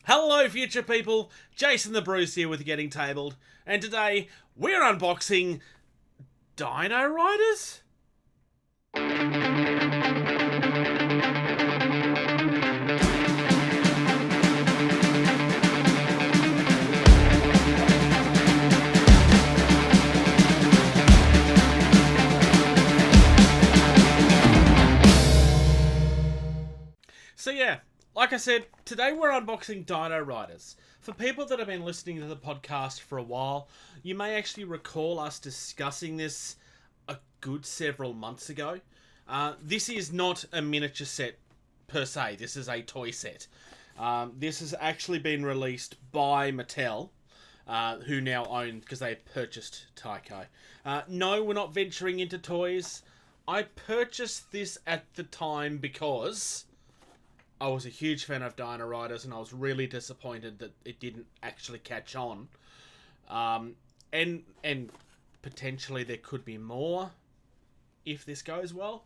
Hello, future people. Jason the Bruce here with Getting Tabled, and today we're unboxing Dino Riders. So yeah, like I said, today we're unboxing Dino Riders. For people that have been listening to the podcast for a while, you may actually recall us discussing this a good several months ago. This is not a miniature set per se. This is a toy set. This has actually been released by Mattel, who now own, because they purchased Tyco. No, we're not venturing into toys. I purchased this at the time because I was a huge fan of Dino Riders, and I was really disappointed that it didn't actually catch on. And potentially there could be more if this goes well.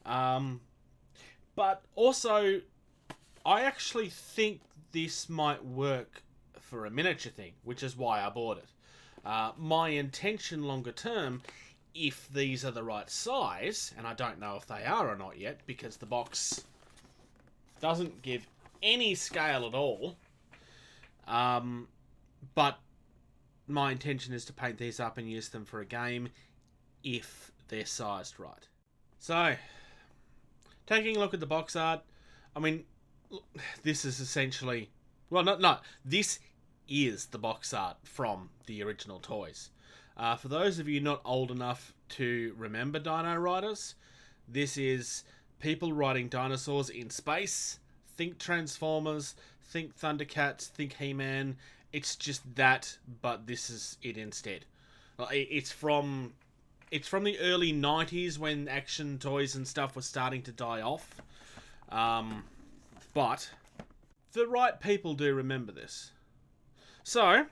But also, I actually think this might work for a miniature thing, which is why I bought it. My intention longer term, if these are the right size, and I don't know if they are or not yet, because the box doesn't give any scale at all. But my intention is to paint these up and use them for a game if they're sized right. So, taking a look at the box art, I mean, this is essentially... Well, no, this is the box art from the original toys. For those of you not old enough to remember Dino Riders, this is people riding dinosaurs in space. Think Transformers, think Thundercats, think He-Man. It's just that, but this is it instead. It's from the early 90s when action toys and stuff was starting to die off. But the right people do remember this. So,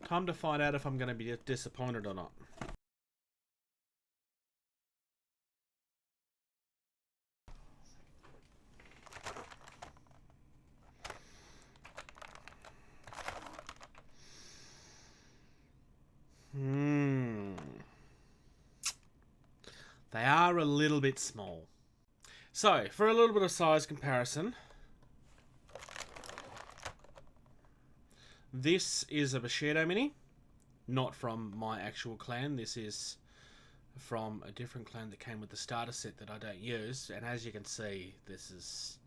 time to find out if I'm going to be disappointed or not. They are a little bit small. So, for a little bit of size comparison, this is a Bushido Mini, not from my actual clan. This is from a different clan that came with the starter set that I don't use. And as you can see, this is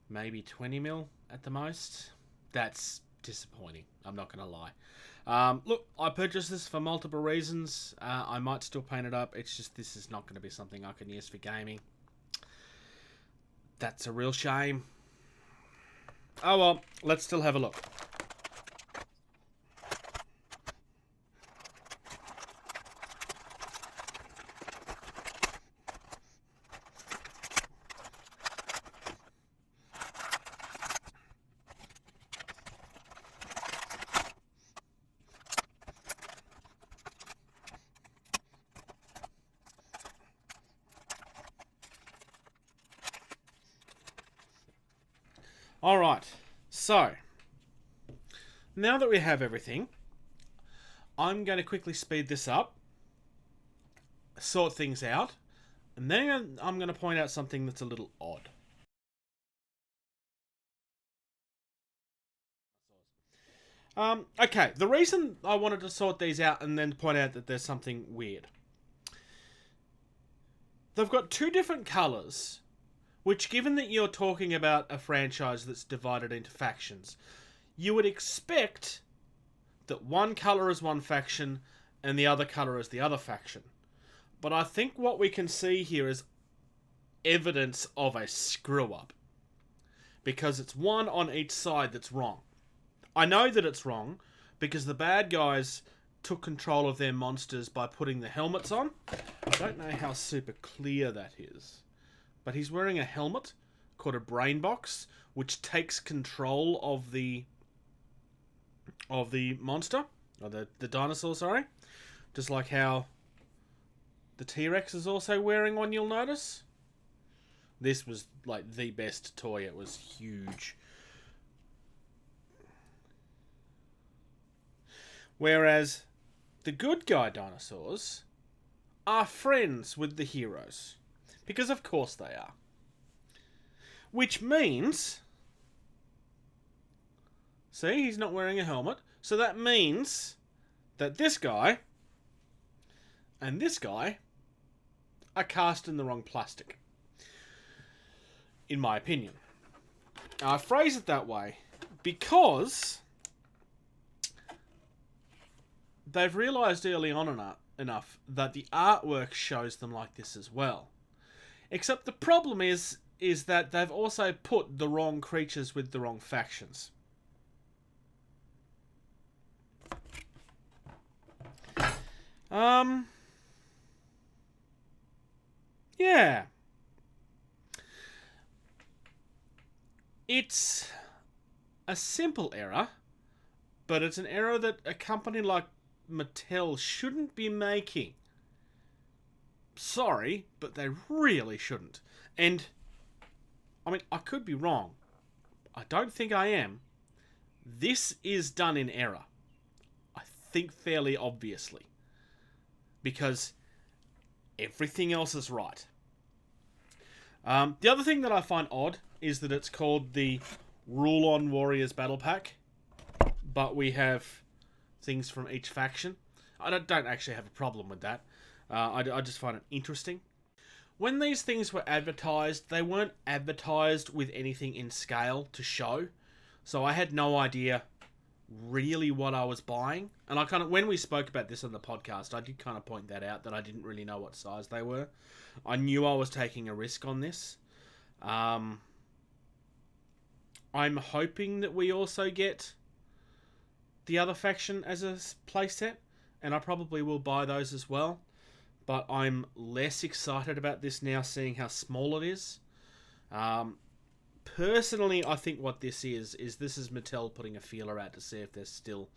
maybe 20mm at the most. That's disappointing, I'm not going to lie. Look, I purchased this for multiple reasons. I might still paint it up. It's just this is not going to be something I can use for gaming. That's a real shame. Oh well, let's still have a look. Alright, so, now that we have everything, I'm going to quickly speed this up, sort things out, and then I'm going to point out something that's a little odd. Okay, the reason I wanted to sort these out and then point out that there's something weird. They've got two different colours, which, given that you're talking about a franchise that's divided into factions, you would expect that one colour is one faction and the other colour is the other faction. But I think what we can see here is evidence of a screw-up, because it's one on each side that's wrong. I know that it's wrong because the bad guys took control of their monsters by putting the helmets on. I don't know how super clear that is, but he's wearing a helmet called a brain box, which takes control of the monster, or the dinosaur, sorry. Just like how the T-Rex is also wearing one, you'll notice. This was like the best toy. It was huge. Whereas the good guy dinosaurs are friends with the heroes. Because of course they are. Which means... See, he's not wearing a helmet. So that means that this guy and this guy are cast in the wrong plastic. In my opinion. I phrase it that way because they've realised early on enough that the artwork shows them like this as well. Except the problem is that they've also put the wrong creatures with the wrong factions. Yeah. It's a simple error, but it's an error that a company like Mattel shouldn't be making. Sorry, but they really shouldn't. And, I mean, I could be wrong. I don't think I am. This is done in error. I think fairly obviously. Because everything else is right. The other thing that I find odd is that it's called the Rule-On Warriors Battle Pack. But we have things from each faction. I don't actually have a problem with that. I just find it interesting. When these things were advertised, they weren't advertised with anything in scale to show. So I had no idea really what I was buying. And I kind of, when we spoke about this on the podcast, I did kind of point that out, that I didn't really know what size they were. I knew I was taking a risk on this. I'm hoping that we also get the other faction as a playset, and I probably will buy those as well. But I'm less excited about this now, seeing how small it is. Personally, I think what this is this is Mattel putting a feeler out to see if there's still...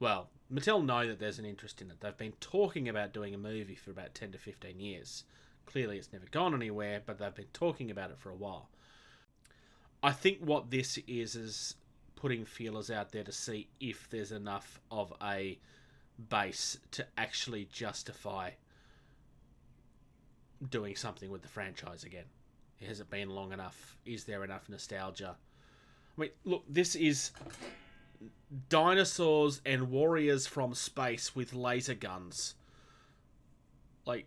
Well, Mattel know that there's an interest in it. They've been talking about doing a movie for about 10 to 15 years. Clearly it's never gone anywhere, but they've been talking about it for a while. I think what this is putting feelers out there to see if there's enough of a base to actually justify doing something with the franchise again. Has it been long enough? Is there enough nostalgia? I mean, look, this is dinosaurs and warriors from space with laser guns. Like,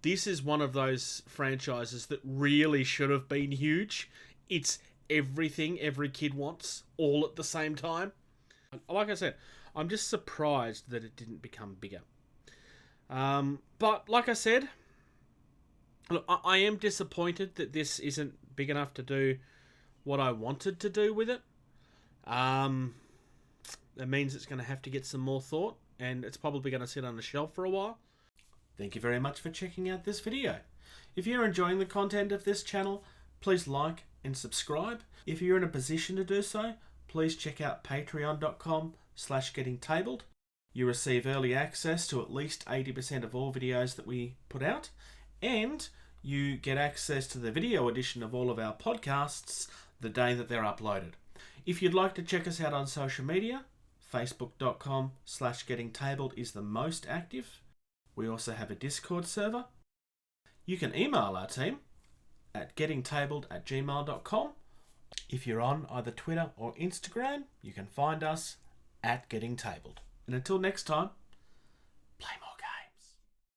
this is one of those franchises that really should have been huge. It's everything every kid wants, all at the same time. Like I said, I'm just surprised that it didn't become bigger. But, like I said... Look, I am disappointed that this isn't big enough to do what I wanted to do with it. That means it's going to have to get some more thought, and it's probably going to sit on the shelf for a while. Thank you very much for checking out this video. If you're enjoying the content of this channel, please like and subscribe. If you're in a position to do so, please check out patreon.com/gettingtabled. You receive early access to at least 80% of all videos that we put out. And you get access to the video edition of all of our podcasts the day that they're uploaded. If you'd like to check us out on social media, facebook.com/gettingtabled is the most active. We also have a Discord server. You can email our team at gettingtabled@gmail.com. If you're on either Twitter or Instagram, you can find us at gettingtabled. And until next time,